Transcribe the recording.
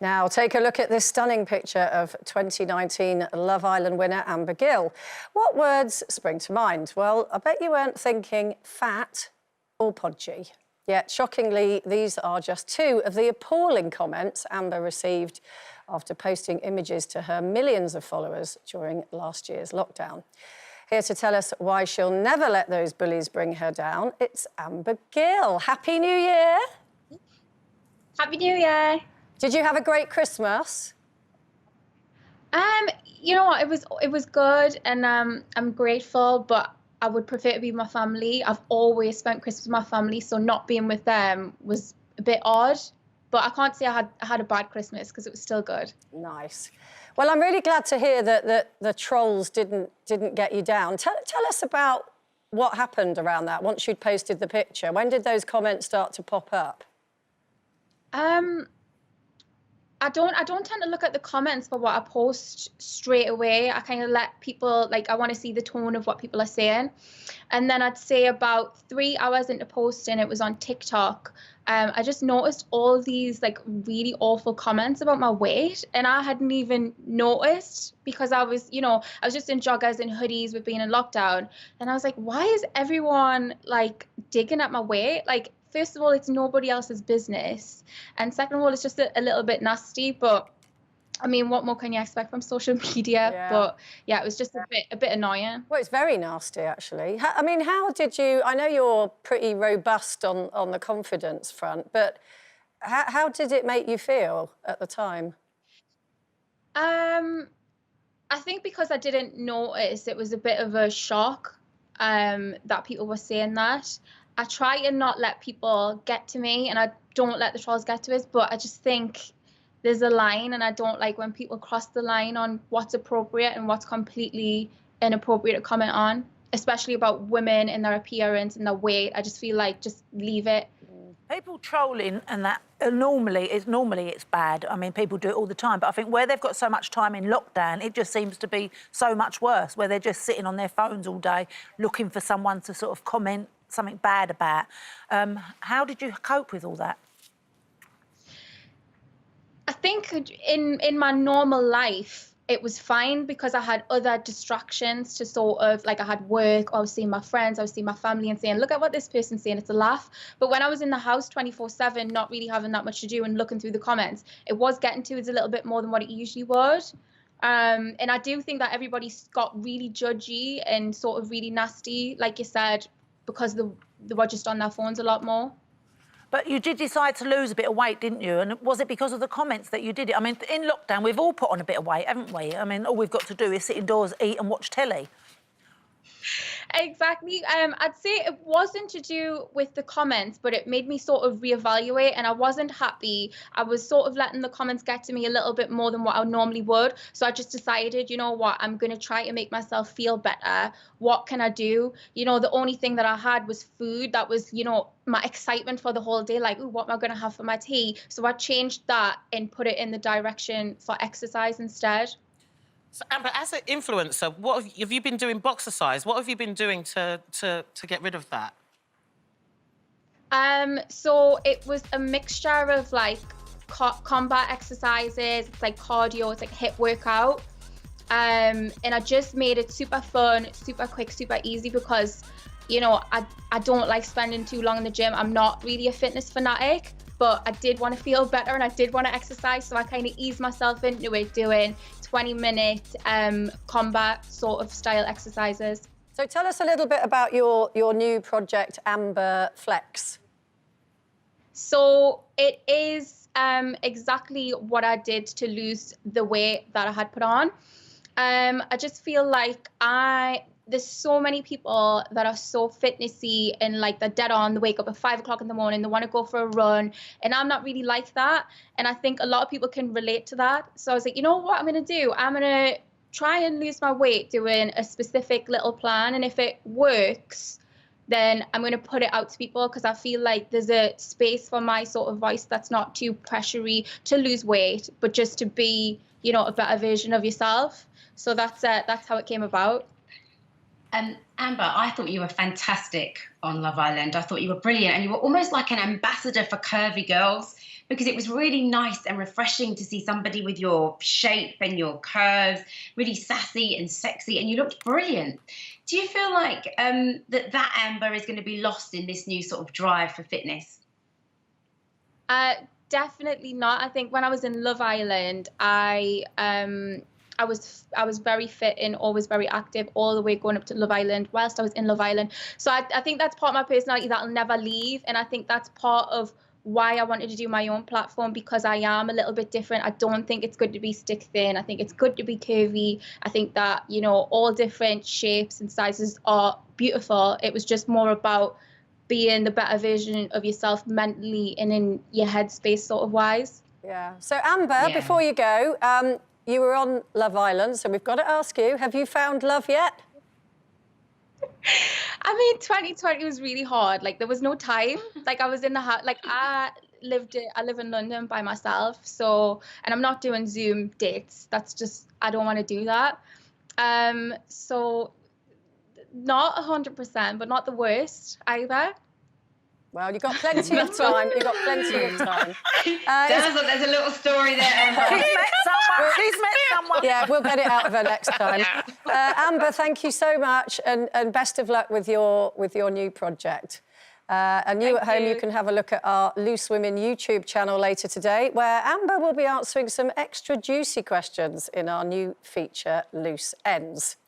Now, take a look at this stunning picture of 2019 Love Island winner Amber Gill. What words spring to mind? Well, I bet you weren't thinking fat or podgy. Yet, shockingly, these are just two of the appalling comments Amber received after posting images to her millions of followers during last year's lockdown. Here to tell us why she'll never let those bullies bring her down, it's Amber Gill. Happy New Year! Happy New Year! Did you have a great Christmas? You know what, it was good, and I'm grateful, but I would prefer to be with my family. I've always spent Christmas with my family, so not being with them was a bit odd. But I can't say I had a bad Christmas because it was still good. Nice. Well, I'm really glad to hear that the trolls didn't get you down. Tell us about what happened around that once you'd posted the picture. When did those comments start to pop up? I don't tend to look at the comments for what I post straight away. I kind of let people, like, I want to see the tone of what people are saying. And then I'd say about 3 hours into posting, it was on TikTok, I just noticed all these like really awful comments about my weight, and I hadn't even noticed because I was just in joggers and hoodies with being in lockdown. And I was like, why is everyone like digging at my weight? Like, first of all, it's nobody else's business. And second of all, it's just a little bit nasty. But I mean, what more can you expect from social media? Yeah. But yeah, it was just a bit annoying. Well, it's very nasty, actually. I mean, how did you... I know you're pretty robust on the confidence front, but how did it make you feel at the time? I think because I didn't notice, it was a bit of a shock that people were saying that. I try to not let people get to me, and I don't let the trolls get to us, but I just think there's a line, and I don't like when people cross the line on what's appropriate and what's completely inappropriate to comment on, especially about women and their appearance and their weight. I just feel like just leave it. People trolling and that normally it's bad. I mean, people do it all the time, but I think where they've got so much time in lockdown, it just seems to be so much worse, where they're just sitting on their phones all day looking for someone to sort of comment something bad about. How did you cope with all that? I think in my normal life, it was fine because I had other distractions to sort of, like, I had work, I was seeing my friends, I was seeing my family and saying, look at what this person's saying, it's a laugh. But when I was in the house 24/7, not really having that much to do and looking through the comments, it was getting to us a little bit more than what it usually would. And I do think that everybody got really judgy and sort of really nasty, like you said, because they were just on their phones a lot more. But you did decide to lose a bit of weight, didn't you? And was it because of the comments that you did it? I mean, in lockdown, we've all put on a bit of weight, haven't we? I mean, all we've got to do is sit indoors, eat and watch telly. Exactly. I'd say it wasn't to do with the comments, but it made me sort of reevaluate, and I wasn't happy. I was sort of letting the comments get to me a little bit more than what I normally would. So I just decided, you know what, I'm going to try to make myself feel better. What can I do? You know, the only thing that I had was food. That was, you know, my excitement for the whole day. Like, ooh, what am I going to have for my tea? So I changed that and put it in the direction for exercise instead. So, Amber, as an influencer, what have you been doing? Boxercise? What have you been doing to get rid of that? So it was a mixture of like combat exercises. It's like cardio. It's like HIIT workout. And I just made it super fun, super quick, super easy because, you know, I don't like spending too long in the gym. I'm not really a fitness fanatic, but I did want to feel better and I did want to exercise. So I kind of eased myself into it, doing 20-minute combat sort of style exercises. So tell us a little bit about your new project, Amber Flex. So it is exactly what I did to lose the weight that I had put on. I just feel like there's so many people that are so fitnessy and like they're dead on. They wake up at 5 o'clock in the morning, they want to go for a run, and I'm not really like that. And I think a lot of people can relate to that. So I was like, you know what I'm going to do? I'm going to try and lose my weight doing a specific little plan, and if it works, then I'm going to put it out to people because I feel like there's a space for my sort of voice that's not too pressury to lose weight, but just to be, you know, a better version of yourself. So that's how it came about. Amber, I thought you were fantastic on Love Island. I thought you were brilliant, and you were almost like an ambassador for curvy girls, because it was really nice and refreshing to see somebody with your shape and your curves, really sassy and sexy, and you looked brilliant. Do you feel like that Amber is going to be lost in this new sort of drive for fitness? Definitely not. I think when I was in Love Island, I was very fit and always very active all the way going up to Love Island whilst I was in Love Island. So I think that's part of my personality that'll never leave, and I think that's part of why I wanted to do my own platform, because I am a little bit different. I don't think it's good to be stick thin. I think it's good to be curvy. I think that, you know, all different shapes and sizes are beautiful. It was just more about being the better version of yourself mentally and in your headspace sort of wise. Yeah. So Amber, before you go, you were on Love Island, so we've got to ask you, have you found love yet? I mean, 2020 was really hard. Like, there was no time. Like, I was in the house. Like, I live in London by myself. So, and I'm not doing Zoom dates. That's just, I don't want to do that. So, not 100%, but not the worst either. Well, you've got plenty of time. You've got plenty of time. Sounds like there's a little story there, Amber. She's met someone. She's met someone. Yeah, we'll get it out of her next time. Amber, thank you so much, and best of luck with your new project. And you at home, you can have a look at our Loose Women YouTube channel later today, where Amber will be answering some extra juicy questions in our new feature, Loose Ends.